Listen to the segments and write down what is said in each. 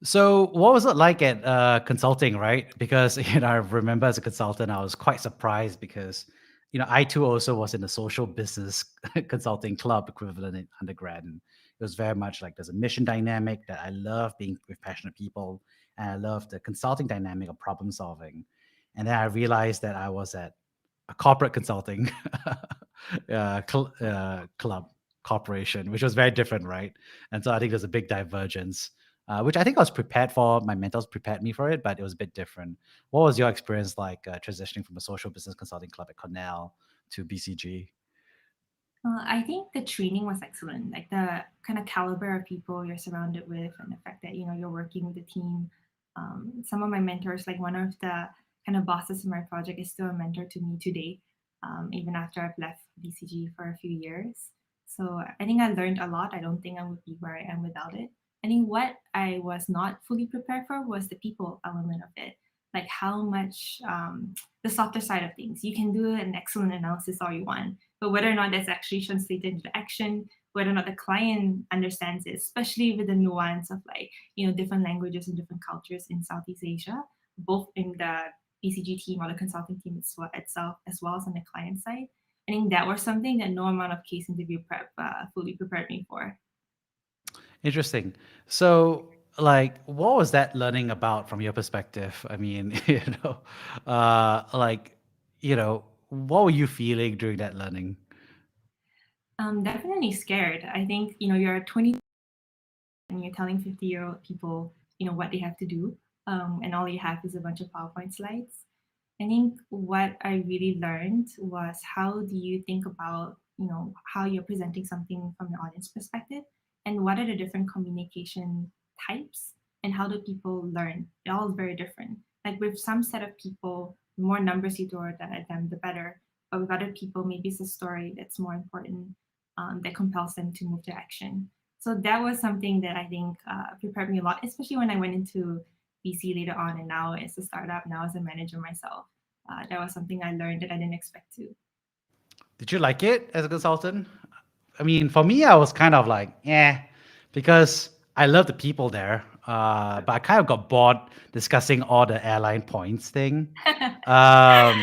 So, what was it like at consulting, right? Because I remember as a consultant, I was quite surprised because I too also was in the social business consulting club equivalent in undergrad, and it was very much like there's a mission dynamic that I love being with passionate people, and I love the consulting dynamic of problem solving. And then I realized that I was at a corporate consulting club corporation, which was very different, right? And so I think there's a big divergence, which I think I was prepared for. My mentors prepared me for it, but it was a bit different. What was your experience like transitioning from a social business consulting club at Cornell to BCG? I think the training was excellent, like the kind of caliber of people you're surrounded with, and the fact that you're working with a team. Some of my mentors, like one of the kind of bosses in my project, is still a mentor to me today, even after I've left BCG for a few years. So I think I learned a lot. I don't think I would be where I am without it. I think what I was not fully prepared for was the people element of it, like how much the softer side of things. You can do an excellent analysis all you want, but whether or not that's actually translated into action, whether or not the client understands it, especially with the nuance of like different languages and different cultures in Southeast Asia, both in the BCG team or the consulting team itself, as well as on the client side. I think that was something that no amount of case interview prep fully prepared me for. Interesting. So, like, what was that learning about from your perspective? I mean, like, what were you feeling during that learning? Definitely scared. I think you're 20 and you're telling 50-year-old people what they have to do, and all you have is a bunch of PowerPoint slides. I think what I really learned was how do you think about how you're presenting something from the audience perspective, and what are the different communication types, and how do people learn. It all is very different. Like with some set of people, the more numbers you throw at them, the better. But with other people, maybe it's a story that's more important, that compels them to move to action. So that was something that I think prepared me a lot, especially when I went into BC later on, and now as a startup, now as a manager myself. That was something I learned that I didn't expect to. Did you like it as a consultant? I mean, for me, I was kind of like, yeah, because I love the people there. But I kind of got bored discussing all the airline points thing. I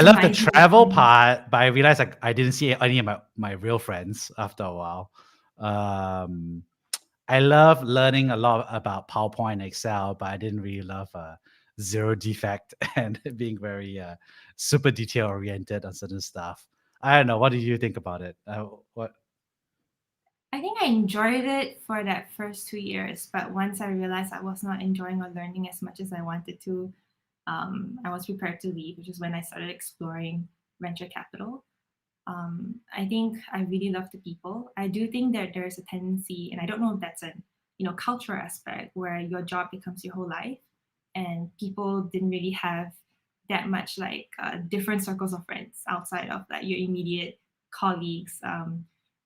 love the Optimizing the travel points. part, but I realized like I didn't see any of my real friends after a while. Um, I love learning a lot about PowerPoint and Excel, but I didn't really love zero defect and being very super detail oriented on certain stuff. I don't know. What do you think about it? What I think I enjoyed it for that first 2 years, but once I realized I was not enjoying or learning as much as I wanted to, I was prepared to leave, which is when I started exploring venture capital. I think I really love the people. I do think that there's a tendency, and I don't know if that's an cultural aspect where your job becomes your whole life, and people didn't really have that much like different circles of friends outside of like your immediate colleagues.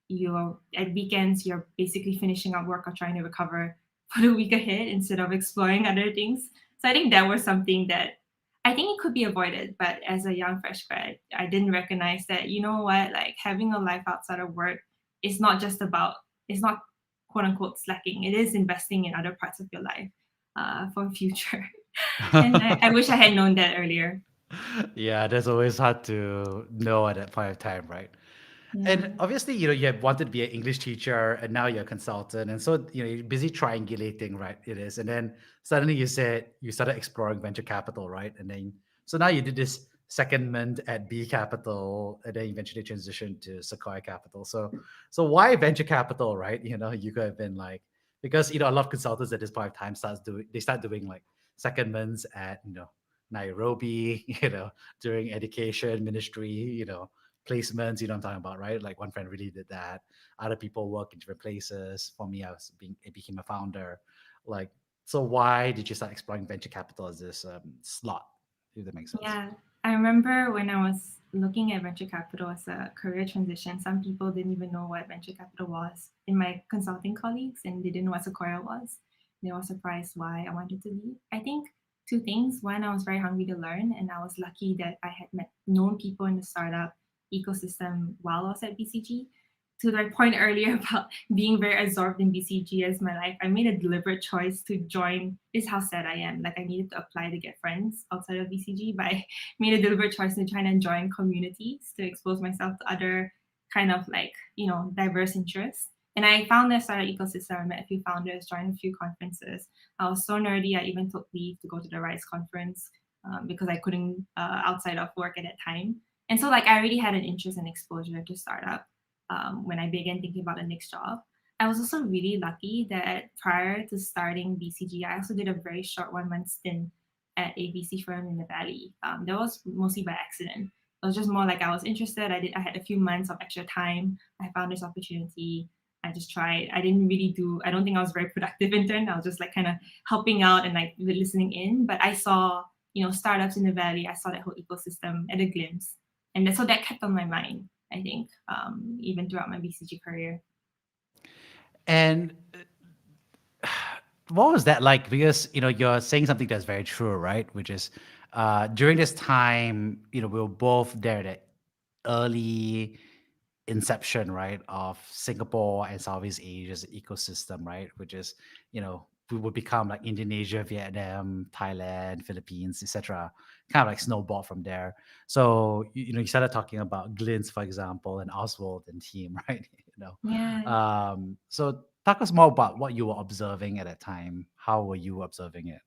You're at weekends, you're basically finishing up work or trying to recover for the week ahead instead of exploring other things. So I think that was something that I think it could be avoided, but as a young fresh grad, I didn't recognize that, like having a life outside of work is not just about, it's not quote unquote slacking. It is investing in other parts of your life for future. And I wish I had known that earlier. yeah, that's always hard to know at that point of time, right? Yeah. And obviously, you have wanted to be an English teacher, and now you're a consultant, and so you're busy triangulating, right? It is, and then suddenly you said you started exploring venture capital, right? And then so now you did this secondment at B Capital, and then eventually transitioned to Sequoia Capital. So why venture capital, right? You could have been like because a lot of consultants at this point of time start doing like secondments at Nairobi, during education ministry, placements, I'm talking about, right? Like one friend really did that. Other people work in different places. For me, I became a founder. Like, so why did you start exploring venture capital as this slot? If that makes sense. Yeah, I remember when I was looking at venture capital as a career transition, some people didn't even know what venture capital was in my consulting colleagues, and they didn't know what Sequoia was. They were surprised why I wanted to leave. I think two things. One, I was very hungry to learn, and I was lucky that I had known people in the startup ecosystem while I was at BCG to my point earlier about being very absorbed in BCG as my life, I made a deliberate choice to join. This is how sad I am. Like I needed to apply to get friends outside of BCG, but I made a deliberate choice to try and join communities to expose myself to other kind of like, diverse interests. And I found that startup ecosystem. I met a few founders, joined a few conferences. I was so nerdy, I even took leave to go to the Rise conference because I couldn't outside of work at that time. And so like I already had an interest and exposure to startup when I began thinking about the next job. I was also really lucky that prior to starting BCG, I also did a very short 1 month stint at a VC firm in the Valley. That was mostly by accident. It was just more like I was interested. I had a few months of extra time. I found this opportunity. I just tried. I didn't really do. I don't think I was very productive intern. I was just like kind of helping out and like listening in. But I saw, startups in the Valley. I saw that whole ecosystem at a glimpse, and so that kept on my mind. I think even throughout my BCG career. And what was that like? Because you're saying something that's very true, right? Which is during this time, we were both there at the early inception, right, of Singapore and Southeast Asia's ecosystem, right? Which is, we would become like Indonesia, Vietnam, Thailand, Philippines, etc. Kind of like snowball from there. So you started talking about Glints, for example, and Oswald and team, right? Yeah. So talk us more about what you were observing at that time. How were you observing it?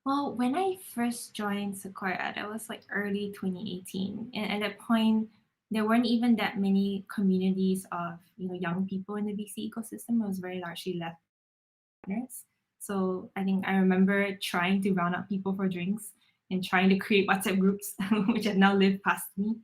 Well, when I first joined Sequoia, that was like early 2018, and at that point, there weren't even that many communities of young people in the VC ecosystem. It was very largely left partners. So I think I remember trying to round up people for drinks and trying to create WhatsApp groups, which have now lived past me.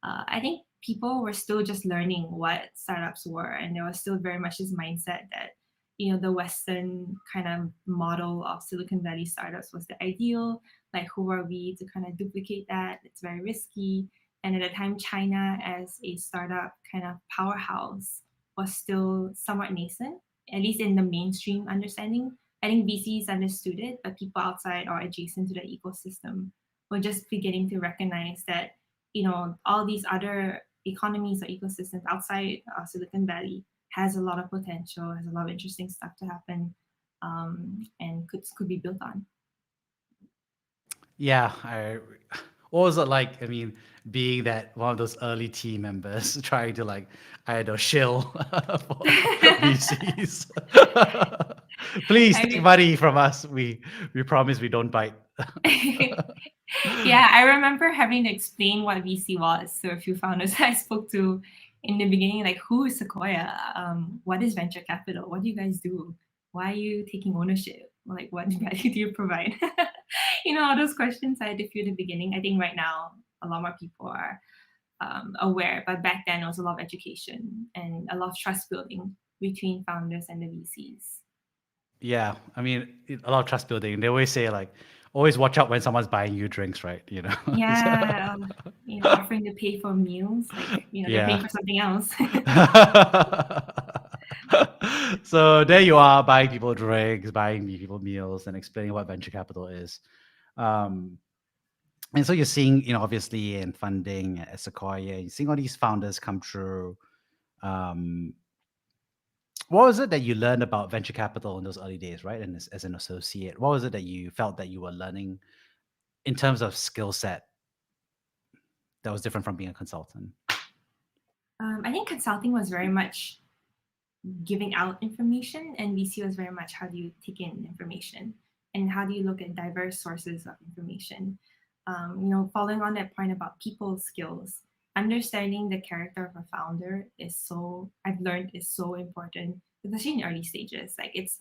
I think people were still just learning what startups were, and there was still very much this mindset that the Western kind of model of Silicon Valley startups was the ideal. Like, who are we to kind of duplicate that? It's very risky. And at the time, China as a startup kind of powerhouse was still somewhat nascent, at least in the mainstream understanding. I think VCs understood it, but people outside or adjacent to the ecosystem were just beginning to recognize that all these other economies or ecosystems outside Silicon Valley has a lot of potential, has a lot of interesting stuff to happen, and could be built on. Yeah, what was it like? I mean, being that one of those early team members trying to like, I don't know, shill for VCs. Please I take mean, money from us. We promise we don't bite. yeah, I remember having to explain what VC was to a few founders I spoke to in the beginning, like, who is Sequoia? What is venture capital? What do you guys do? Why are you taking ownership? Like, what value do you provide? All those questions I had to feel at the beginning. I think right now a lot more people are aware, but back then it was a lot of education and a lot of trust building between founders and the VCs. Yeah, I mean, a lot of trust building. They always say like, always watch out when someone's buying you drinks, right? Yeah, offering to pay for meals, like, they're paying Yeah. for something else. So there you are, buying people drinks, buying people meals, and explaining what venture capital is. Um, and so you're seeing, obviously in funding at Sequoia, you're seeing all these founders come through. Um, what was it that you learned about venture capital in those early days, right? And as an associate, what was it that you felt that you were learning in terms of skill set that was different from being a consultant? I think consulting was very much giving out information, and VC was very much how do you take in information and how do you look at diverse sources of information. Following on that point about people skills, understanding the character of a founder I've learned is so important, especially in early stages. Like, it's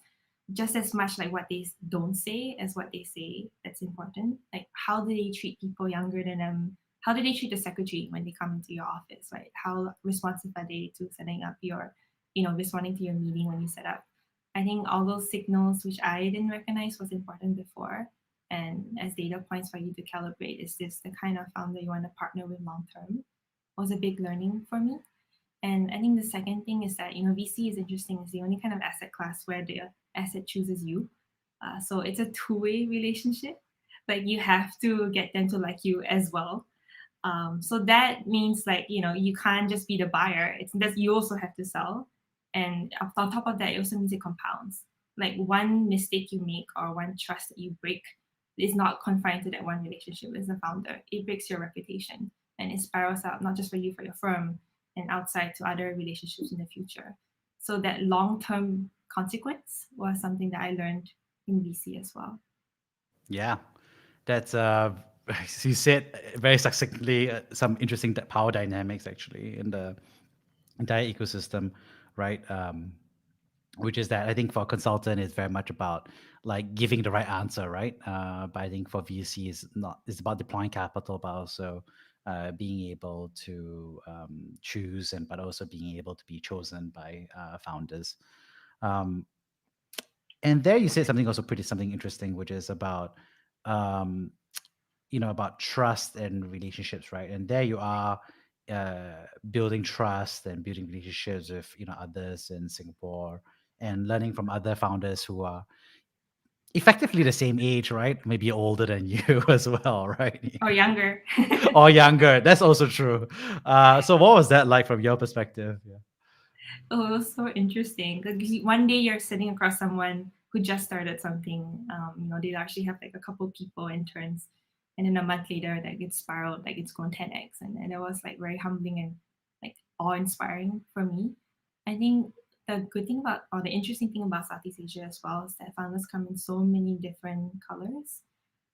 just as much like what they don't say as what they say that's important. Like, how do they treat people younger than them? How do they treat the secretary when they come into your office, right? How responsive are they to setting up responding to your meeting when you set up? I think all those signals, which I didn't recognize was important before, and as data points for you to calibrate, is this the kind of founder you want to partner with long term, was a big learning for me. And I think the second thing is that, VC is interesting. It's the only kind of asset class where the asset chooses you. So it's a two-way relationship. Like, you have to get them to like you as well. So that means like, you can't just be the buyer. It's that you also have to sell. And on top of that, it also means it compounds. Like one mistake you make or one trust that you break is not confined to that one relationship as a founder. It breaks your reputation and it spirals out, not just for you, for your firm and outside to other relationships in the future. So that long-term consequence was something that I learned in VC as well. Yeah, that's as you said very succinctly, some interesting power dynamics actually in the entire ecosystem, right? Which is that I think for a consultant, it's very much about like giving the right answer, right? But I think for VC, is not. It's about deploying capital, but also being able to choose, and but also being able to be chosen by founders. Um, and there, you said something also pretty something interesting, which is about um, about trust and relationships, right? And there you are building trust and building relationships with others in Singapore and learning from other founders who are effectively the same age, right? Maybe older than you as well, right? Or younger. Or younger. That's also true. So what was that like from your perspective? Yeah. Oh, it was so interesting. Like one day you're sitting across someone who just started something. They actually have like a couple people interns, and then a month later, like it's spiraled, like it's gone 10x, and it was like very humbling and like awe-inspiring for me. I think the good thing about, or the interesting thing about Southeast Asia as well, is that founders come in so many different colors,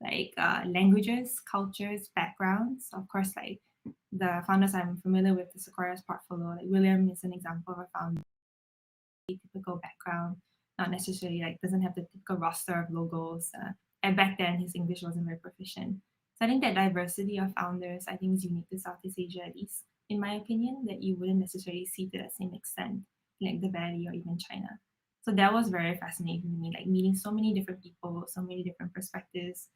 like languages, cultures, backgrounds. Of course, like the founders I'm familiar with, the Sequoia's portfolio, like William is an example of a founder, typical background, not necessarily like doesn't have the typical roster of logos. And back then, his English wasn't very proficient. So I think that diversity of founders, I think, is unique to Southeast Asia, at least in my opinion, that you wouldn't necessarily see to that same extent, like the Valley or even China. So that was very fascinating to me, like meeting so many different people, so many different perspectives,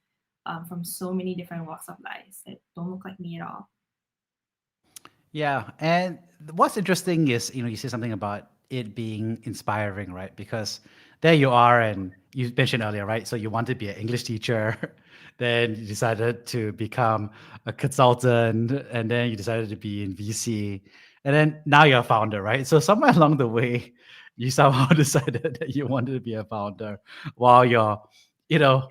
from so many different walks of life that don't look like me at all. Yeah, and what's interesting is you say something about it being inspiring, right? Because there you are, and you mentioned earlier, right? So you wanted to be an English teacher, then you decided to become a consultant, and then you decided to be in VC, and then now you're a founder, right? So somewhere along the way, you somehow decided that you wanted to be a founder while you're, you know,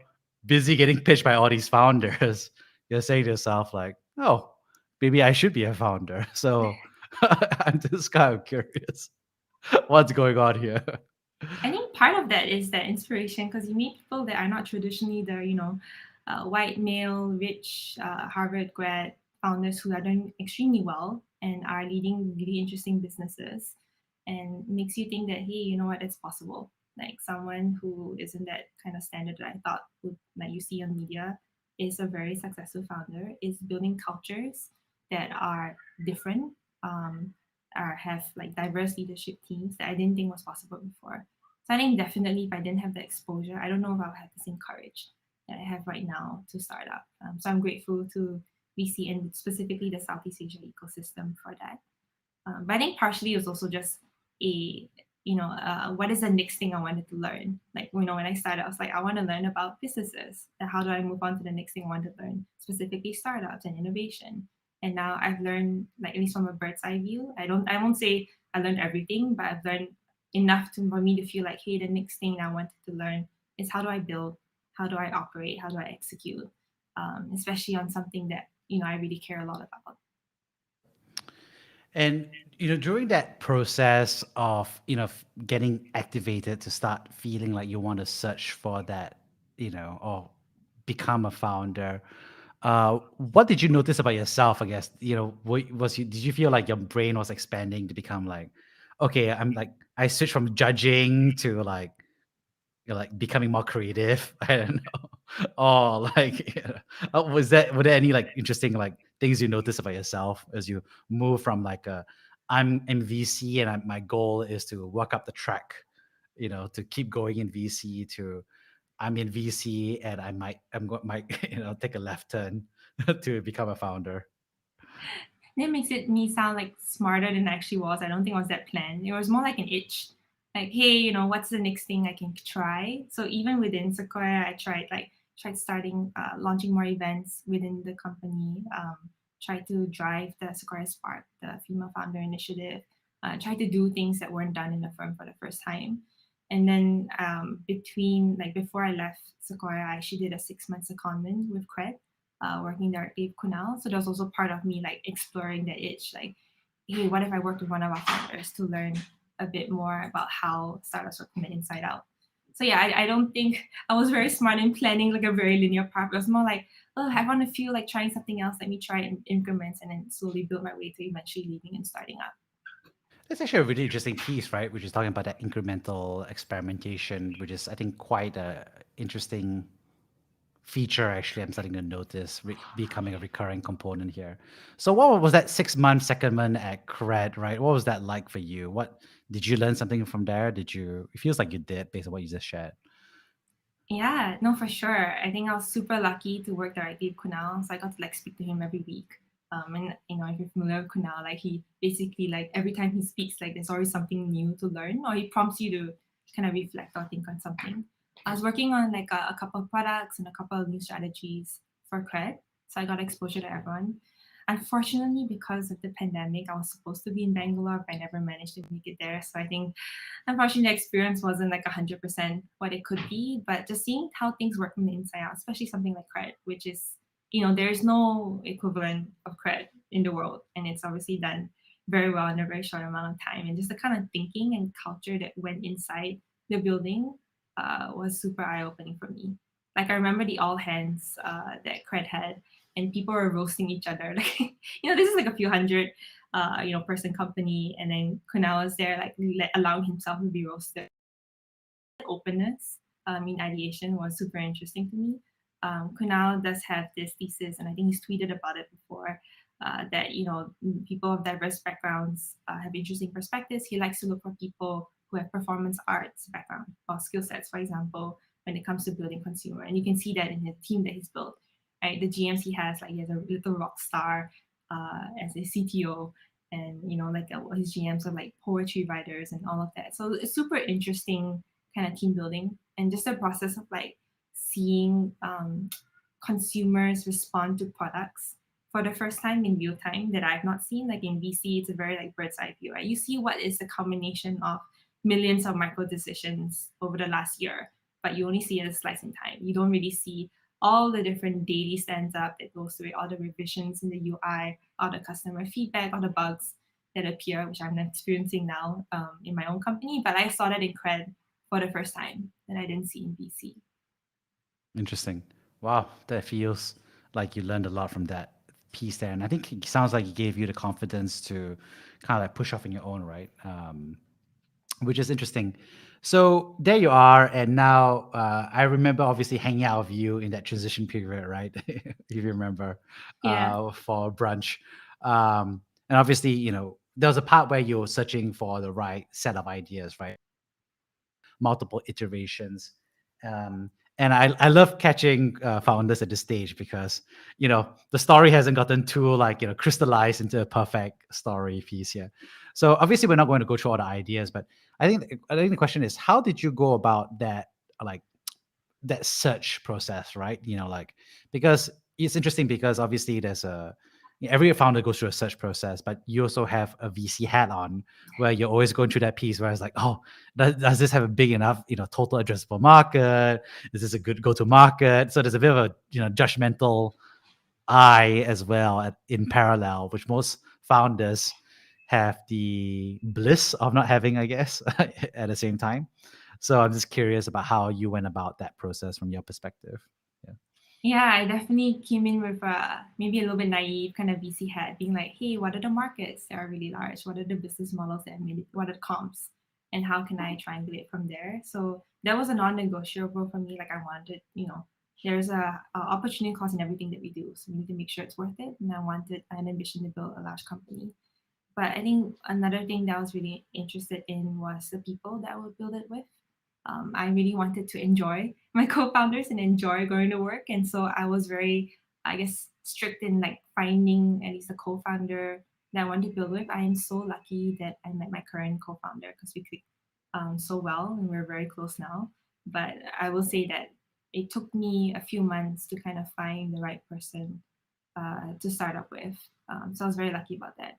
busy getting pitched by all these founders. You're saying to yourself like, oh, maybe I should be a founder. So I'm just kind of curious what's going on here. I think part of that is that inspiration because you meet people that are not traditionally the white male rich Harvard grad founders who are doing extremely well and are leading really interesting businesses, and makes you think that hey, you know what, it's possible. Like someone who isn't that kind of standard that I thought would that you see on media is a very successful founder, is building cultures that are different, or have like diverse leadership teams that I didn't think was possible before. So I think definitely if I didn't have the exposure, I don't know if I would have the same courage that I have right now to start up. So I'm grateful to VC and specifically the Southeast Asia ecosystem for that. But I think partially it was also just a, what is the next thing I wanted to learn? Like, when I started, I was like, I want to learn about businesses. And how do I move on to the next thing I want to learn? Specifically startups and innovation. And now I've learned, like, at least from a bird's eye view. I won't say I learned everything, but I've learned enough for me to feel like, hey, the next thing I wanted to learn is how do I build, how do I operate, how do I execute, especially on something that I really care a lot about. And during that process of getting activated to start feeling like you want to search for that, or become a founder, what did you notice about yourself? I guess did you feel like your brain was expanding to become like, okay, I switched from judging to like you're like becoming more creative. I don't know. Or like, were there any like interesting like things you notice about yourself as you move from like I'm in VC and my goal is to work up the track, to keep going in VC to I'm in VC and might take a left turn to become a founder. That makes it me sound like smarter than I actually was. I don't think it was that planned. It was more like an itch. Like, hey, what's the next thing I can try? So even within Sequoia, I tried starting launching more events within the company, tried to drive the Sequoia Spark, the female founder initiative, tried to do things that weren't done in the firm for the first time. And then between like before I left Sequoia, I actually did a 6 month secondment with Cred, working directly with Cornell. So that was also part of me like exploring the itch, like, hey, what if I worked with one of our founders to learn a bit more about how startups work from the inside out? So yeah, I don't think I was very smart in planning like a very linear path. It was more like, oh, I want to feel like trying something else. Let me try in increments and then slowly build my way to eventually leaving and starting up. That's actually a really interesting piece, right? Which is talking about that incremental experimentation, which is, I think, quite a interesting feature. Actually, I'm starting to notice becoming a recurring component here. So, what was that 6 month secondment at Cred, right? What was that like for you? What did you learn something from there? Did you? It feels like you did, based on what you just shared. Yeah, no, for sure. I think I was super lucky to work directly with Kunal, so I got to like speak to him every week. And if you're familiar with Kunal, like he basically like every time he speaks, like there's always something new to learn, or he prompts you to kind of reflect or think on something. I was working on like a couple of products and a couple of new strategies for Cred, so I got exposure to everyone. Unfortunately, because of the pandemic, I was supposed to be in Bangalore, but I never managed to make it there. So I think unfortunately the experience wasn't like 100% what it could be, but just seeing how things work from the inside out, especially something like credit, which is, there's no equivalent of credit in the world, and it's obviously done very well in a very short amount of time, and just the kind of thinking and culture that went inside the building was super eye-opening for me. Like I remember the all hands that cred had, and people were roasting each other like this is like a few hundred person company, and then Kunal was there, like allowing himself to be roasted. Openness in ideation was super interesting to me. Kunal does have this thesis, and I think he's tweeted about it before. That people of diverse backgrounds have interesting perspectives. He likes to look for people who have performance arts background or skill sets, for example, when it comes to building consumer. And you can see that in the team that he's built. Right, the GMs he has, like he has a little rock star as a CTO, and his GMs are like poetry writers and all of that. So it's super interesting kind of team building, and just the process of like seeing consumers respond to products for the first time in real time that I've not seen. Like in VC, it's a very like bird's eye view, right? You see what is the combination of millions of micro decisions over the last year, but you only see it as a slice in time. You don't really see all the different daily stands up that goes through it, all the revisions in the UI, all the customer feedback, all the bugs that appear, which I'm experiencing now in my own company. But I saw that in Cred for the first time that I didn't see in VC. Interesting. Wow, that feels like you learned a lot from that piece there, and I think it sounds like it gave you the confidence to kind of like push off on your own, right? Which is interesting. So there you are, and now I remember obviously hanging out with you in that transition period, right? If you remember, Yeah. for brunch, and obviously, there was a part where you were searching for the right set of ideas, right? Multiple iterations. And I love catching founders at this stage because the story hasn't gotten too like crystallized into a perfect story piece here. So obviously we're not going to go through all the ideas, but I think the question is, how did you go about that, like that search process, right? Like, because it's interesting because obviously there's every founder goes through a search process, but you also have a VC hat on where you're always going through that piece where it's like, oh, does this have a big enough, total addressable market? Is this a good go-to market? So there's a bit of a, judgmental eye as well in parallel, which most founders have the bliss of not having, I guess, at the same time. So I'm just curious about how you went about that process from your perspective. Yeah. Yeah, I definitely came in with maybe a little bit naive kind of VC hat, being like, hey, what are the markets that are really large? What are the business models that made it? What are the comps? And how can I triangulate from there? So that was a non-negotiable for me. Like I wanted, there's a opportunity cost in everything that we do. So we need to make sure it's worth it. And I wanted an ambition to build a large company. But I think another thing that I was really interested in was the people that I would build it with. I really wanted to enjoy my co-founders and enjoy going to work, and so I was very, I guess, strict in like finding at least a co-founder that I want to build with. I am so lucky that I met my current co-founder because we clicked so well and we're very close now. But I will say that it took me a few months to kind of find the right person to start up with. So I was very lucky about that.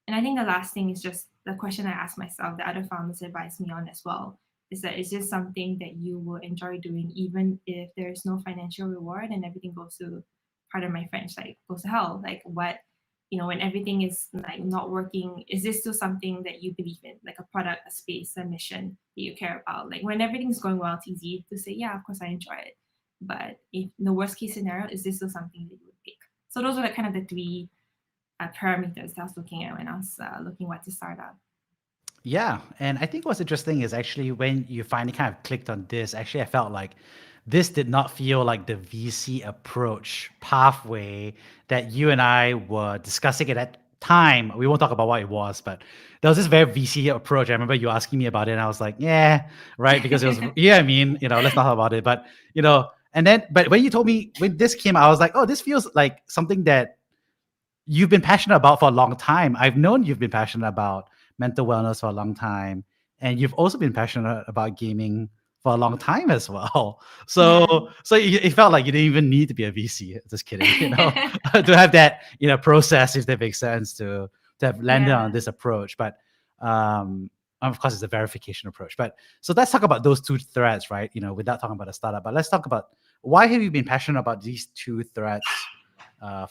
And I think the last thing is just the question I asked myself, the other founders advised me on as well, is that is this something that you will enjoy doing even if there's no financial reward and everything goes to, pardon my French, like goes to hell? Like what, when everything is like not working, is this still something that you believe in, like a product, a space, a mission that you care about? Like when everything's going well, it's easy to say, yeah, of course I enjoy it. But if the worst case scenario, is this still something that you would pick? So those were the kind of the three parameters that I was looking at when I was looking what to start up. Yeah, and I think what's interesting is actually when you finally kind of clicked on this, actually I felt like this did not feel like the VC approach pathway that you and I were discussing at that time. We won't talk about what it was, but there was this very VC approach. I remember you asking me about it, and I was like, yeah, right, because it was, yeah, I mean, let's not talk about it. But, and then, but when you told me when this came out, I was like, oh, this feels like something that you've been passionate about for a long time. I've known you've been passionate about mental wellness for a long time, and you've also been passionate about gaming for a long time as well. So, Yeah. it felt like you didn't even need to be a VC. Just kidding, to have that, process, if that makes sense, to have landed Yeah. on this approach. But of course, it's a verification approach. But so let's talk about those two threads, right? Without talking about a startup, but let's talk about why have you been passionate about these two threads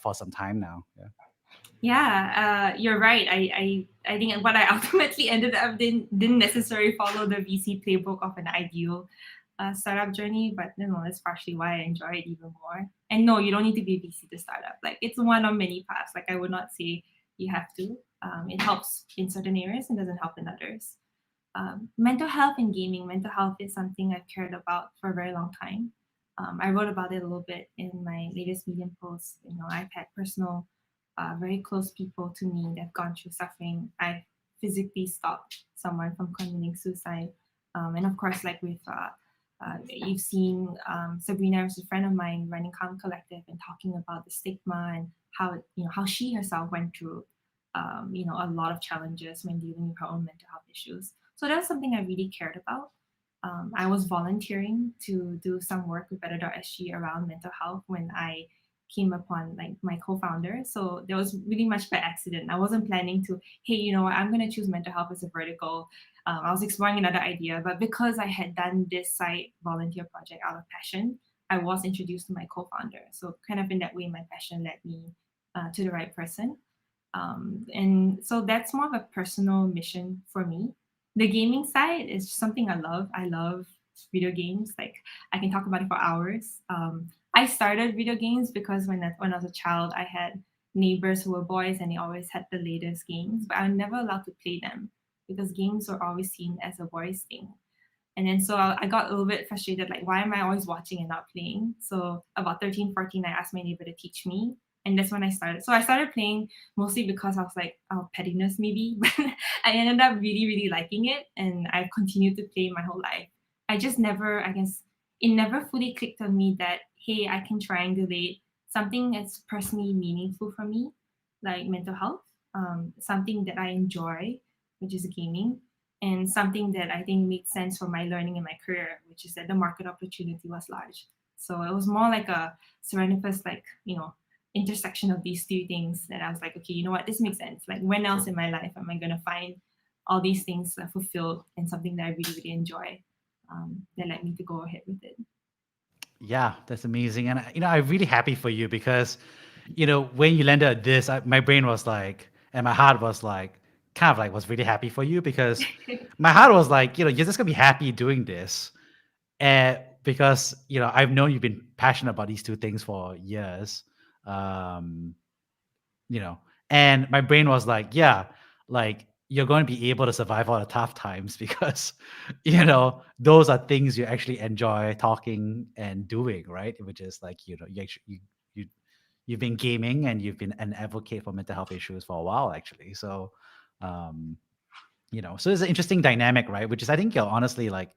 for some time now? Yeah. Yeah, you're right. I think what I ultimately ended up didn't necessarily follow the VC playbook of an ideal startup journey, but that's partially why I enjoy it even more. And no, you don't need to be a VC to start up. Like it's one of many paths. Like I would not say you have to. It helps in certain areas and doesn't help in others. Mental health and gaming. Mental health is something I've cared about for a very long time. I wrote about it a little bit in my latest Medium post. I've had personal, very close people to me that have gone through suffering. I physically stopped someone from committing suicide, and of course, like with you've seen Sabrina, who's a friend of mine, running Calm Collective and talking about the stigma and how she herself went through a lot of challenges when dealing with her own mental health issues. So that was something I really cared about. I was volunteering to do some work with Better.sg around mental health when I came upon like my co-founder. So there was really much by accident. I wasn't planning to, hey, you know what, I'm going to choose mental health as a vertical. I was exploring another idea, but because I had done this side volunteer project out of passion, I was introduced to my co-founder. So kind of in that way, my passion led me to the right person. And so that's more of a personal mission for me. The gaming side is something I love. I love video games. Like I can talk about it for hours. I started video games because when I was a child, I had neighbors who were boys and they always had the latest games, but I was never allowed to play them because games were always seen as a boys thing. And then so I got a little bit frustrated, like, why am I always watching and not playing? So about 13, 14, I asked my neighbor to teach me. And that's when I started. So I started playing mostly because I was like, oh, pettiness maybe. But I ended up really, really liking it. And I've continued to play my whole life. I just never, I guess, it never fully clicked on me that, hey, I can triangulate something that's personally meaningful for me, like mental health, something that I enjoy, which is gaming, and something that I think made sense for my learning and my career, which is that the market opportunity was large. So it was more like a serendipitous, like, intersection of these two things that I was like, okay, you know what, this makes sense. Like, when else in my life am I going to find all these things fulfilled and something that I really, really enjoy that led me to go ahead with it? Yeah, that's amazing. And I'm really happy for you because, when you landed at this, my brain was like, and my heart was like, kind of like was really happy for you because my heart was like, you're just gonna be happy doing this. And because, I've known you've been passionate about these two things for years. Um, you know and my brain was like, yeah, like you're going to be able to survive all the tough times because those are things you actually enjoy talking and doing, right? Which is like, you actually you've been gaming and you've been an advocate for mental health issues for a while, actually. So um so it's an interesting dynamic, right? Which is, I think, honestly, like,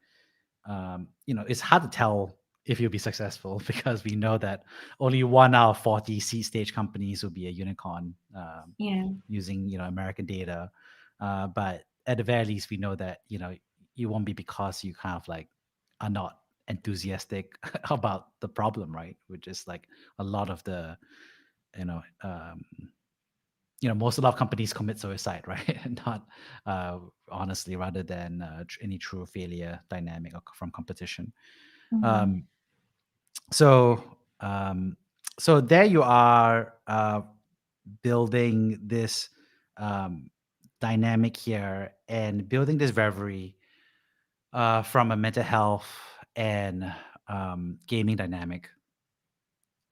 it's hard to tell if you'll be successful because we know that only 1 out of 40 seed stage companies will be a unicorn, Yeah. using American data. But at the very least, we know that you won't be because you kind of like are not enthusiastic about the problem, right? Which is like a lot of the you know, most a lot of companies commit suicide, right? And not honestly, rather than any true failure dynamic or from competition. Mm-hmm. Um, so um, so there you are, building this um, dynamic here and building this reverie from a mental health and gaming dynamic,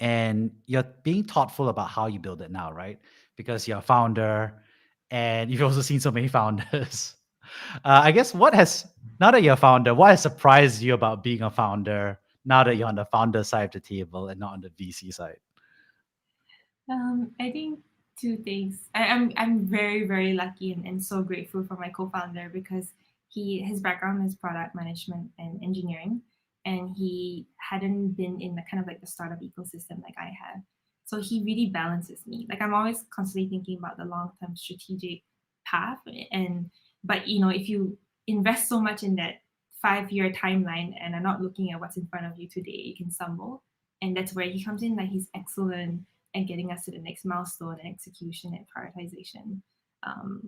and you're being thoughtful about how you build it now, right? Because you're a founder and you've also seen so many founders. I guess what has, now that you're a founder, what has surprised you about being a founder now that you're on the founder side of the table and not on the VC side? I think two things. I'm very very lucky and so grateful for my co-founder because his background is product management and engineering, and he hadn't been in the kind of like the startup ecosystem like I have. So he really balances me. Like I'm always constantly thinking about the long term strategic path, and but if you invest so much in that 5 year timeline and are not looking at what's in front of you today, you can stumble. And that's where he comes in. Like he's excellent and getting us to the next milestone and execution and prioritization.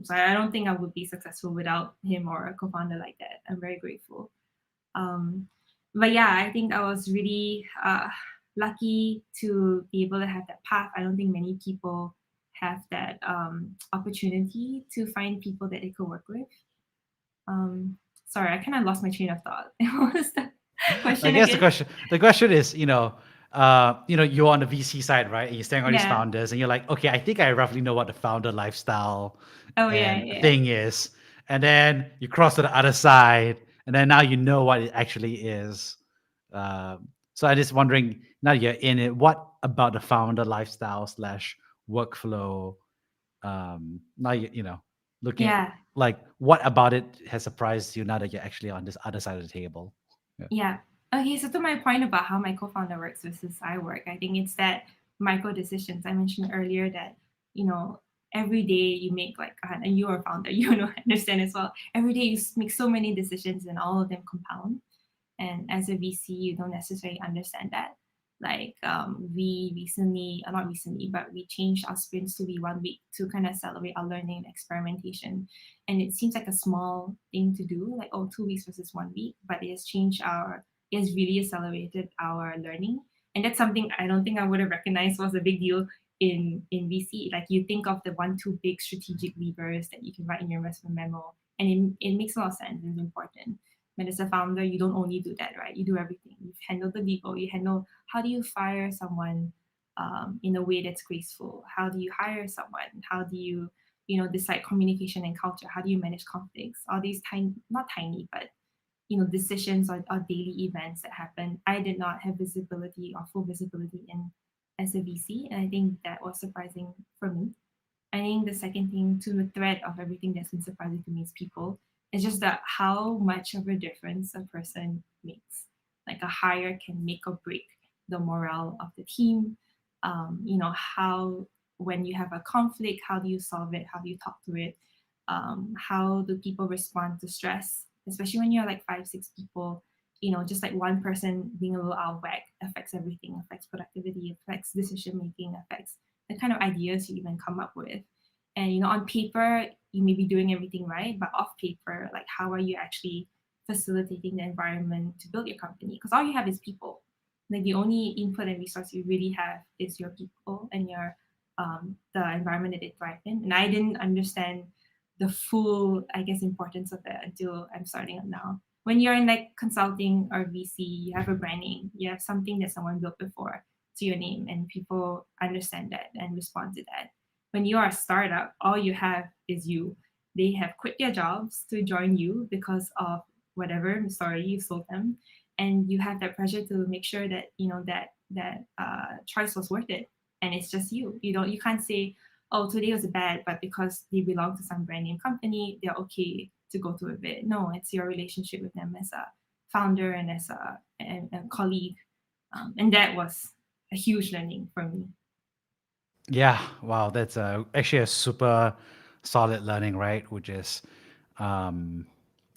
So I don't think I would be successful without him or a co-founder like that. I'm very grateful. Um, but yeah, I think I was really lucky to be able to have that path. I don't think many people have that opportunity to find people that they could work with. Um, Sorry, I kind of lost my train of thought. What was the I question guess again? the question is, you're on the VC side, right? And you're staring at all these Yeah. founders, and you're like, okay, I think I roughly know what the founder lifestyle Oh yeah, and yeah, thing is, and then you cross to the other side, and then now you know what it actually is. So I'm just wondering, now you're in it, what about the founder lifestyle slash workflow? Now looking at, yeah. like, what about it has surprised you now that you're actually on this other side of the table? Yeah. Yeah. Okay, so to my point about how my co-founder works versus I work, I think it's that micro decisions I mentioned earlier that, you know, every day you make like, and you're a founder, understand as well. Every day you make so many decisions and all of them compound. And as a VC, you don't necessarily understand that. Like we recently, not recently, but we changed our sprints to be 1 week to kind of accelerate our learning and experimentation. And it seems like a small thing to do, like, oh, 2 weeks versus 1 week, but it has really accelerated our learning. And that's something I don't think I would have recognized was a big deal in VC. Like you think of the one, two big strategic levers that you can write in your investment memo, and it makes a lot of sense. It's important. But as a founder, you don't only do that, right? You do everything. You handle the legal. You handle how do you fire someone in a way that's graceful? How do you hire someone? How do you, decide communication and culture? How do you manage conflicts? All these tiny, not tiny, but decisions or daily events that happen. I did not have visibility or full visibility in as a VC, and I think that was surprising for me. I think the second thing to the thread of everything that's been surprising to me is people. It's just that how much of a difference a person makes. Like a hire can make or break the morale of the team. How when you have a conflict, how do you solve it? How do you talk to it? How do people respond to stress? Especially when you're like 5, 6 people, just like one person being a little out of whack affects everything, affects productivity, affects decision making, affects the kind of ideas you even come up with. And on paper, you may be doing everything right, but off paper, like how are you actually facilitating the environment to build your company? Because all you have is people. Like the only input and resource you really have is your people and your the environment that they thrive in. And I didn't understand the full, I guess, importance of that until I'm starting up now. When you're in like consulting or VC, you have a brand name, you have something that someone built before to your name, and people understand that and respond to that. When you are a startup, all you have is you. They have quit their jobs to join you because of whatever story you sold them, and you have that pressure to make sure that that choice was worth it, and it's just you. You can't say, oh, today was bad, but because they belong to some brand name company, they're okay to go through a bit. No, it's your relationship with them as a founder and as a colleague, and that was a huge learning for me. Yeah, wow, that's actually a super solid learning, right? Which is, um,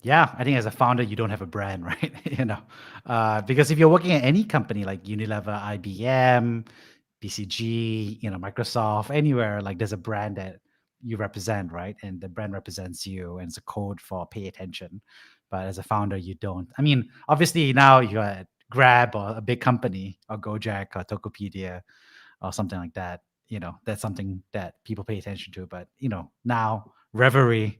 yeah, I think as a founder, you don't have a brand, right? Because if you're working at any company like Unilever, IBM, BCG, Microsoft, anywhere, like there's a brand that you represent, right? And the brand represents you, and it's a code for pay attention. But as a founder, you don't. I mean, obviously now you're at Grab or a big company or Gojek or Tokopedia or something like that. That's something that people pay attention to. But now Revery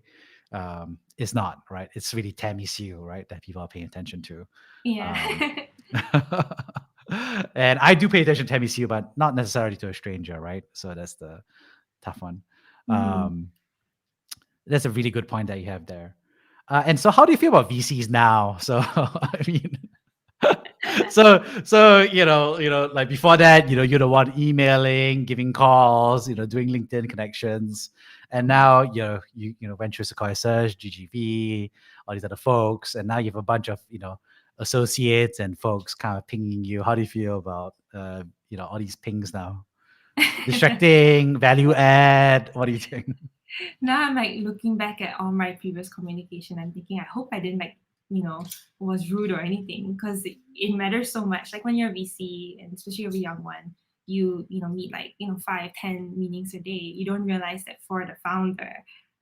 is not, right. It's really Tammie Siew, right, that people are paying attention to. Yeah. Um, and I do pay attention to Tammie Siew, but not necessarily to a stranger, right? So that's the tough one. Mhm. Um, that's a really good point that you have there. And so, how do you feel about VCs now? So, I mean, so like before that, you're the one emailing, giving calls, doing LinkedIn connections, and now went through Sequoia Search, GGV, all these other folks, and now you have a bunch of associates and folks kind of pinging you. How do you feel about all these pings now? Distracting, value add. What do you think? Now I'm like looking back at all my previous communication. I'm thinking, I hope I didn't was rude or anything, because it matters so much. Like when you're a VC, and especially you're a young one, you meet like 5-10 meetings a day. You don't realize that for the founder,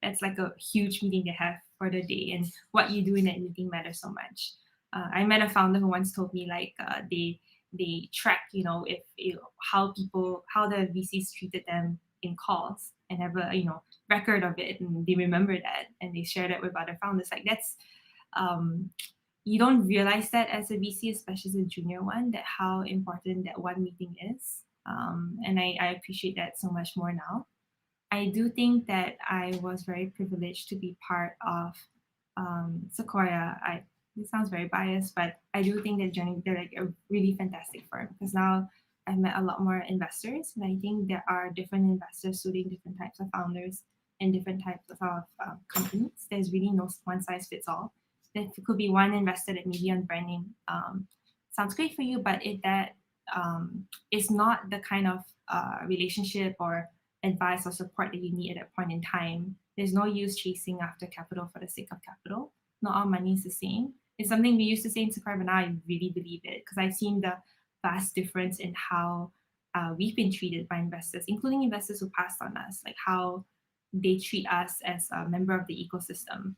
that's like a huge meeting they have for the day, and what you do in that meeting matters so much. I met a founder who once told me like they track if how the VCs treated them in calls, and have a record of it, and they remember that, and they share that with other founders. Like that's um, you don't realize that as a VC, especially as a junior one, that how important that one meeting is. And I appreciate that so much more now. I do think that I was very privileged to be part of Sequoia. It sounds very biased, but I do think that they're like a really fantastic firm, because now I've met a lot more investors, and I think there are different investors suiting different types of founders and different types of companies. There's really no one size fits all. There could be one investor that maybe on branding sounds great for you, but if that is not the kind of relationship or advice or support that you need at that point in time, there's no use chasing after capital for the sake of capital. Not all money is the same. It's something we used to say in Sequoia, but now I really believe it, because I've seen the vast difference in how we've been treated by investors, including investors who passed on us, like how they treat us as a member of the ecosystem.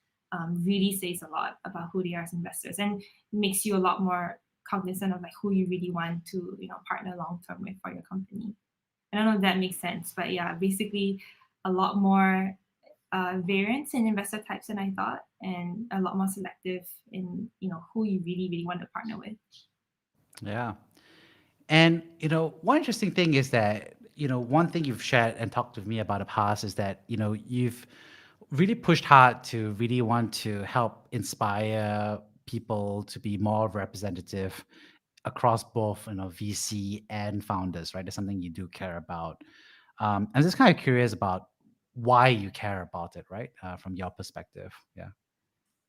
Really says a lot about who they are as investors, and makes you a lot more cognizant of like who you really want to partner long term with for your company. I don't know if that makes sense, but yeah, basically a lot more variance in investor types than I thought, and a lot more selective in who you really really want to partner with. Yeah. And one interesting thing is that one thing you've shared and talked with me about in the past is that you've really pushed hard to really want to help inspire people to be more representative across both VC and founders, right? That's something you do care about. I'm just kind of curious about why you care about it, right? From your perspective. Yeah.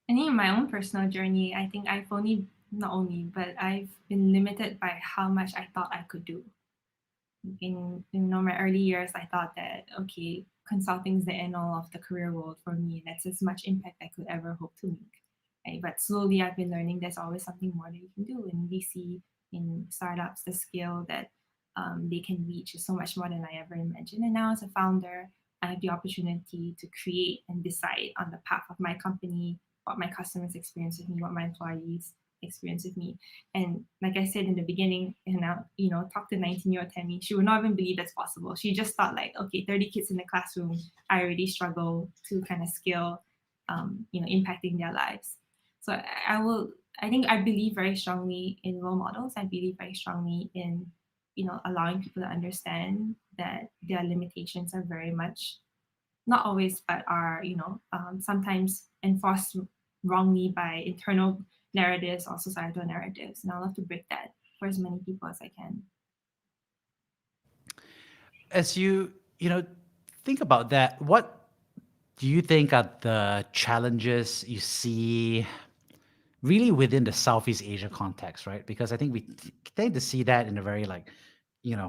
I think in my own personal journey, I think I've only not only, but I've been limited by how much I thought I could do. In my early years, I thought that okay, consulting is the end all of the career world for me. That's as much impact I could ever hope to make. Right? But slowly, I've been learning there's always something more that you can do in VC, in startups. The scale that they can reach is so much more than I ever imagined. And now, as a founder, I have the opportunity to create and decide on the path of my company, what my customers experience with me, what my employees experience with me. And like I said in the beginning, and now, talk to 19-year-old Tammie, she would not even believe that's possible. She just thought like, okay, 30 kids in the classroom, I already struggle to kind of scale, impacting their lives. So I think I believe very strongly in role models. I believe very strongly in, allowing people to understand that their limitations are very much, not always, but are, sometimes enforced wrongly by internal narratives or societal narratives. And I love to break that for as many people as I can. As you think about that, what do you think are the challenges you see really within the Southeast Asia context, right? Because I think we tend to see that in a very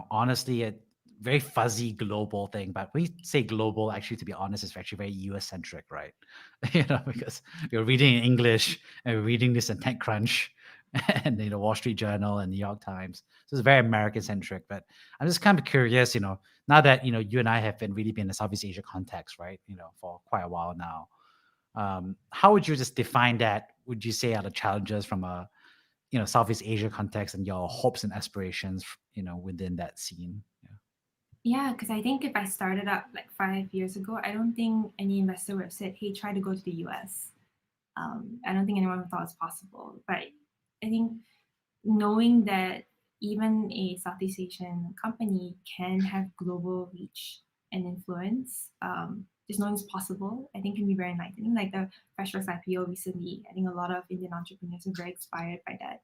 honestly, a very fuzzy global thing. But when you say global, actually, to be honest, it's actually very US centric, right? Because we're reading in English and we're reading this in TechCrunch, and Wall Street Journal and New York Times. So it's very American centric. But I'm just kind of curious, now that you and I have been really been in the Southeast Asia context, right? For quite a while now. How would you just define that? Would you say are the challenges from a Southeast Asia context and your hopes and aspirations, within that scene? Yeah. Yeah, because I think if I started up like 5 years ago, I don't think any investor would have said, "Hey, try to go to the US." I don't think anyone thought it's possible. But I think knowing that even a Southeast Asian company can have global reach and influence, just knowing it's possible, I think can be very enlightening. Like the Freshworks IPO recently, I think a lot of Indian entrepreneurs are very inspired by that.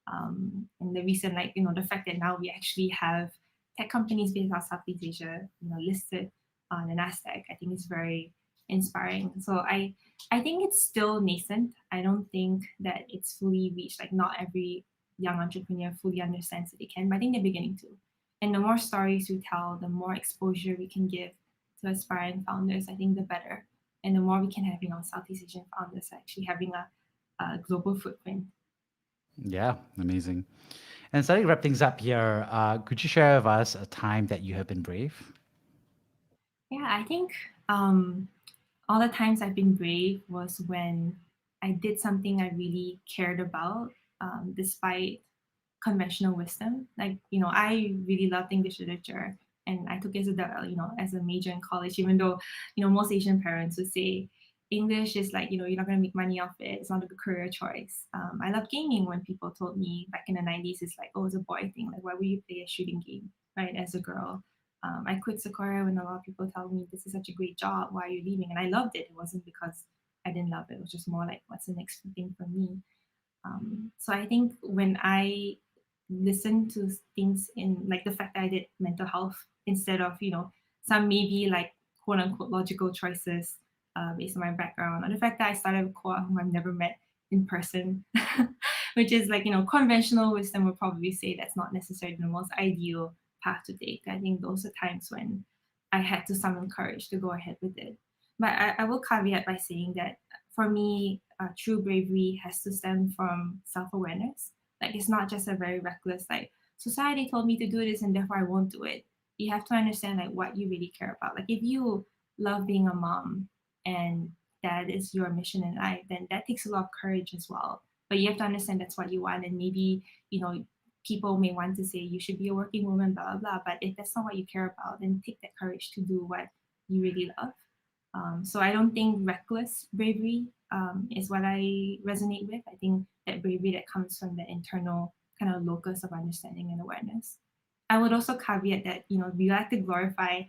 And the recent, like, the fact that now we actually have tech companies based out of Southeast Asia, listed on the NASDAQ, I think is very inspiring. So I think it's still nascent. I don't think that it's fully reached. Like not every young entrepreneur fully understands that they can, but I think they're beginning to. And the more stories we tell, the more exposure we can give to aspiring founders, I think the better. And the more we can have, Southeast Asian founders actually having a global footprint. Yeah, amazing. And starting to wrap things up here, could you share with us a time that you have been brave? Yeah, I think all the times I've been brave was when I did something I really cared about, despite conventional wisdom. Like, I really loved English literature and I took it as a major in college, even though, most Asian parents would say English is like, you're not going to make money off it. It's not a good career choice. I love gaming when people told me back in the 90s, it's like, oh, it's a boy thing. Like, why would you play a shooting game, right, as a girl? I quit Sequoia when a lot of people tell me this is such a great job. Why are you leaving? And I loved it. It wasn't because I didn't love it. It was just more like, what's the next thing for me? So I think when I listen to things in like the fact that I did mental health instead of, some maybe like quote unquote logical choices based on my background, or the fact that I started with Koa, whom I've never met in person, which is like, conventional wisdom would probably say that's not necessarily the most ideal path to take. I think those are times when I had to summon courage to go ahead with it. But I will caveat by saying that for me, true bravery has to stem from self awareness. Like, it's not just a very reckless, like, society told me to do this and therefore I won't do it. You have to understand, like, what you really care about. Like, if you love being a mom and that is your mission in life, then that takes a lot of courage as well. But you have to understand that's what you want. And maybe, people may want to say you should be a working woman, blah, blah, blah. But if that's not what you care about, then take that courage to do what you really love. So I don't think reckless bravery is what I resonate with. I think that bravery that comes from the internal kind of locus of understanding and awareness. I would also caveat that, we like to glorify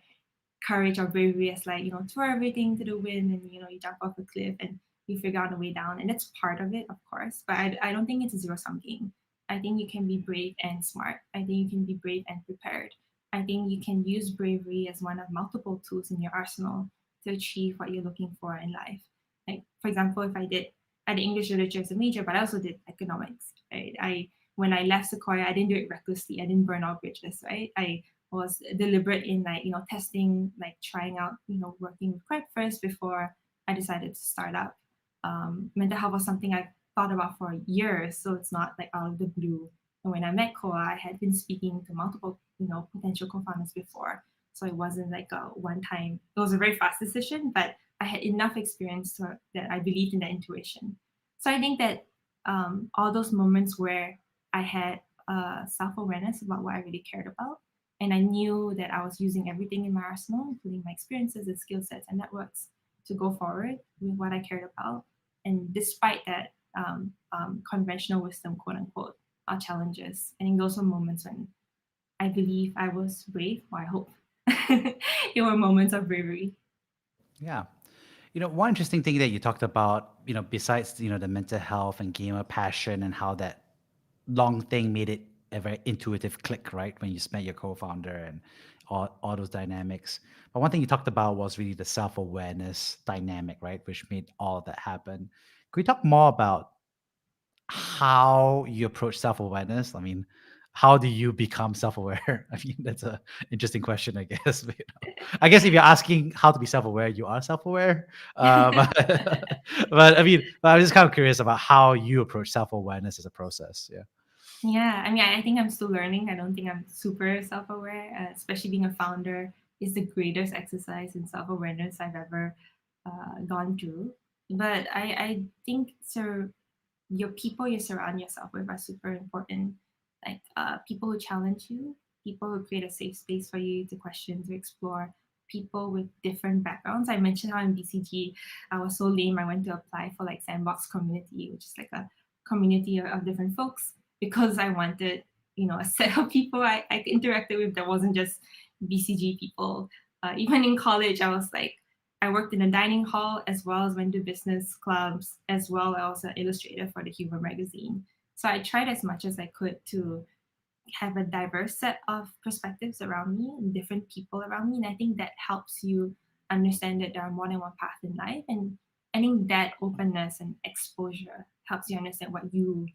courage or bravery as like, throw everything to the wind and, you jump off a cliff and you figure out a way down. And that's part of it, of course. But I don't think it's a zero sum game. I think you can be brave and smart. I think you can be brave and prepared. I think you can use bravery as one of multiple tools in your arsenal to achieve what you're looking for in life. Like, for example, I did English literature as a major, but I also did economics. Right? When I left Sequoia, I didn't do it recklessly. I didn't burn all bridges. Right? I was deliberate in like testing, like trying out working with credit first before I decided to start up. Mental health was something I thought about for years, so it's not like out of the blue. And when I met Koa, I had been speaking to multiple potential co-founders before, so it wasn't like a one time. It was a very fast decision, but I had enough experience that I believed in that intuition. So I think that all those moments where I had self awareness about what I really cared about, and I knew that I was using everything in my arsenal, including my experiences and skill sets and networks, to go forward with what I cared about. And despite that, conventional wisdom, quote unquote, are challenges. I think those are moments when I believe I was brave, or I hope it were moments of bravery. Yeah. One interesting thing that you talked about, besides, the mental health and gamer passion and how that long thing made it a very intuitive click, right? When you met your co-founder and all those dynamics. But one thing you talked about was really the self-awareness dynamic, right? Which made all of that happen. Could we talk more about how you approach self-awareness? I mean, how do you become self-aware? I mean, that's a interesting question, I guess. But, I guess if you're asking how to be self-aware, you are self-aware. But I mean, but I'm just kind of curious about how you approach self-awareness as a process. Yeah. Yeah, I mean, I think I'm still learning. I don't think I'm super self-aware, especially being a founder is the greatest exercise in self-awareness I've ever gone through. But I think so. Your people you surround yourself with are super important. Like people who challenge you, people who create a safe space for you to question, to explore, people with different backgrounds. I mentioned how in BCG I was so lame. I went to apply for like Sandbox Community, which is like a community of different folks because I wanted, a set of people I interacted with that wasn't just BCG people. Even in college, I was like, I worked in a dining hall as well as went to business clubs, as well as an illustrator for the Humor magazine. So I tried as much as I could to have a diverse set of perspectives around me and different people around me. And I think that helps you understand that there are more than one path in life. And I think that openness and exposure helps you understand what you,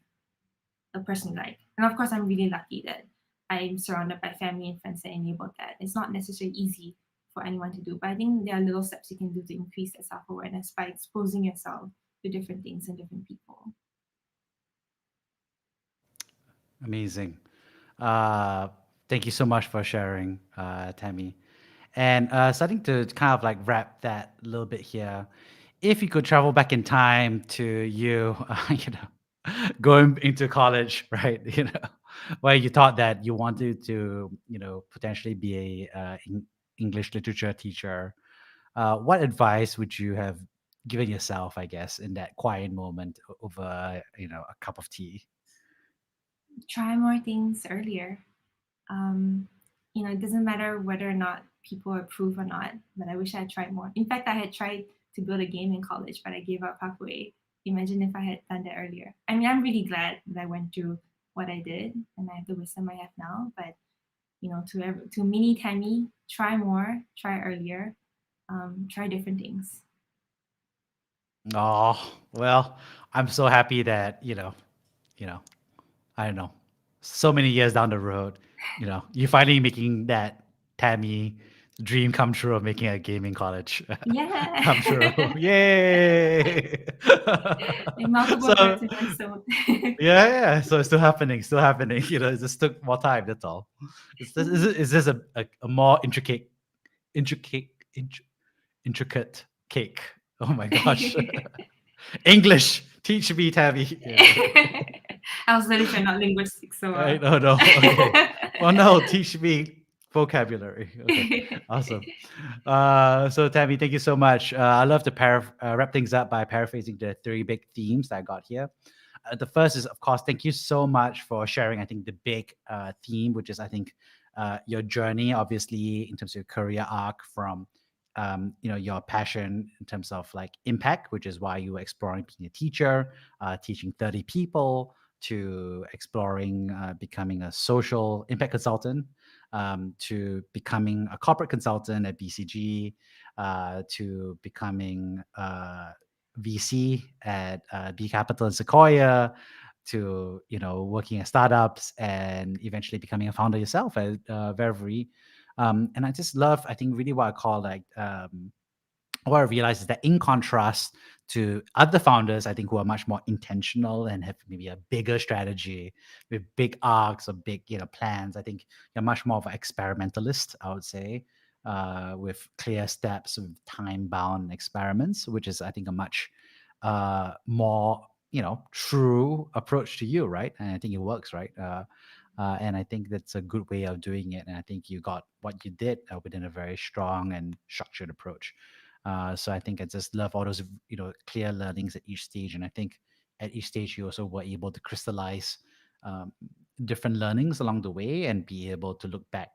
a person, like. And of course, I'm really lucky that I'm surrounded by family and friends that enable that. It's not necessarily easy for anyone to do, but I think there are little steps you can do to increase that self awareness by exposing yourself to different things and different people. Amazing. Uh, Thank you so much for sharing, Tammy. And starting to kind of like wrap that a little bit here. If you could travel back in time to you, going into college, right? Where you thought that you wanted to, potentially be a English literature teacher. What advice would you have given yourself, I guess, in that quiet moment over, a cup of tea? Try more things earlier. Um, it doesn't matter whether or not people approve or not, but I wish I had tried more. In fact, I had tried to build a game in college, but I gave up halfway. Imagine if I had done that earlier. I mean, I'm really glad that I went through what I did and I have the wisdom I have now. But to mini Tammie, try more, try earlier, try different things. Oh, well, I'm so happy that, you know, I don't know, so many years down the road, you finally making that Tammy dream come true of making a gaming college come true. Yeah. Yay! Like multiple So birds in one stone. yeah, yeah. So it's still happening, still happening. It just took more time. That's all. Is this a more intricate, int- intricate cake? Oh my gosh. English, teach me, Tabby. Yeah. I was literature, not linguistics, so I don't know. Okay. Well, no, teach me vocabulary. Okay. Awesome. So Tabby, thank you so much. I love to wrap things up by paraphrasing the three big themes that I got here. The first is, of course, thank you so much for sharing. I think the big theme, which is, I think, your journey, obviously, in terms of your career arc from, your passion in terms of like impact, which is why you were exploring being a teacher, teaching 30 people, to exploring becoming a social impact consultant, to becoming a corporate consultant at BCG, to becoming VC at B Capital and Sequoia, to working at startups and eventually becoming a founder yourself at Revery. And I just love, I think, really what I call like what I realized is that in contrast to other founders, I think who are much more intentional and have maybe a bigger strategy with big arcs or big, plans. I think you're much more of an experimentalist, I would say, with clear steps with time-bound experiments, which is, I think, a much more, true approach to you, right? And I think it works, right? And I think that's a good way of doing it. And I think you got what you did within a very strong and structured approach. So I think I just love all those, clear learnings at each stage. And I think at each stage, you also were able to crystallize um, different learnings along the way and be able to look back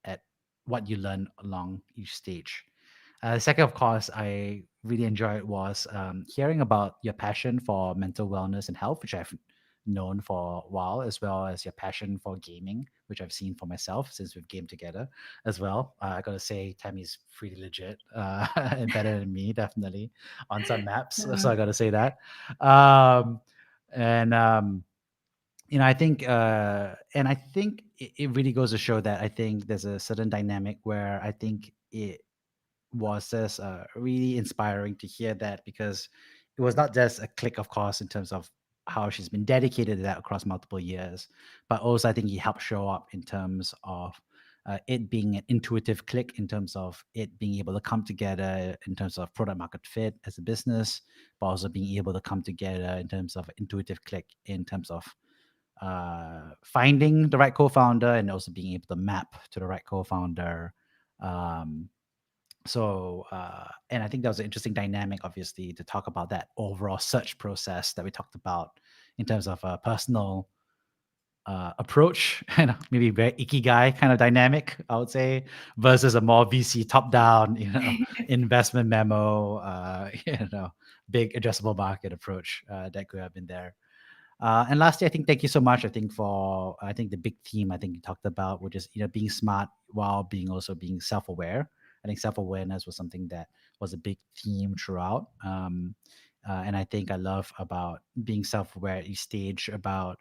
at what you learned along each stage. Second, of course, I really enjoyed was hearing about your passion for mental wellness and health, which I've known for a while, as well as your passion for gaming, which I've seen for myself since we've gamed together as well. I gotta say, Tammy's pretty legit and better than me, definitely on some maps. Uh, So I gotta say that. Um, and I think, and I think it really goes to show that I think there's a certain dynamic where I think it was just really inspiring to hear that, because it was not just a click, of course, in terms of how she's been dedicated to that across multiple years, but also I think he helped show up in terms of it being an intuitive click, in terms of it being able to come together in terms of product market fit as a business, but also being able to come together in terms of intuitive click in terms of finding the right co-founder and also being able to map to the right co-founder. Um, and I think that was an interesting dynamic, obviously, to talk about that overall search process that we talked about in terms of a personal approach and maybe very ikigai kind of dynamic, I would say, versus a more VC top-down, investment memo, big addressable market approach that could have been there. And lastly, I think thank you so much. I think the big theme I think you talked about, which is being smart while being self-aware. I think self-awareness was something that was a big theme throughout. And I think I love about being self-aware at each stage, about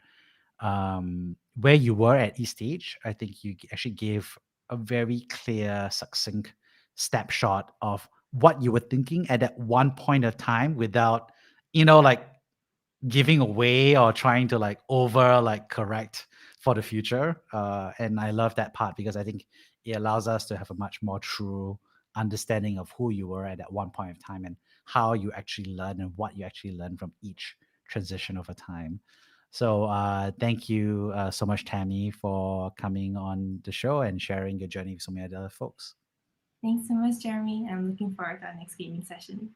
where you were at each stage. I think you actually gave a very clear, succinct snapshot of what you were thinking at that one point of time without, like giving away or trying to like over like correct for the future. And I love that part because I think it allows us to have a much more true understanding of who you were at that one point of time and how you actually learn and what you actually learn from each transition over time. So thank you so much, Tammie, for coming on the show and sharing your journey with so many other folks. Thanks so much, Jeremy. I'm looking forward to our next gaming session.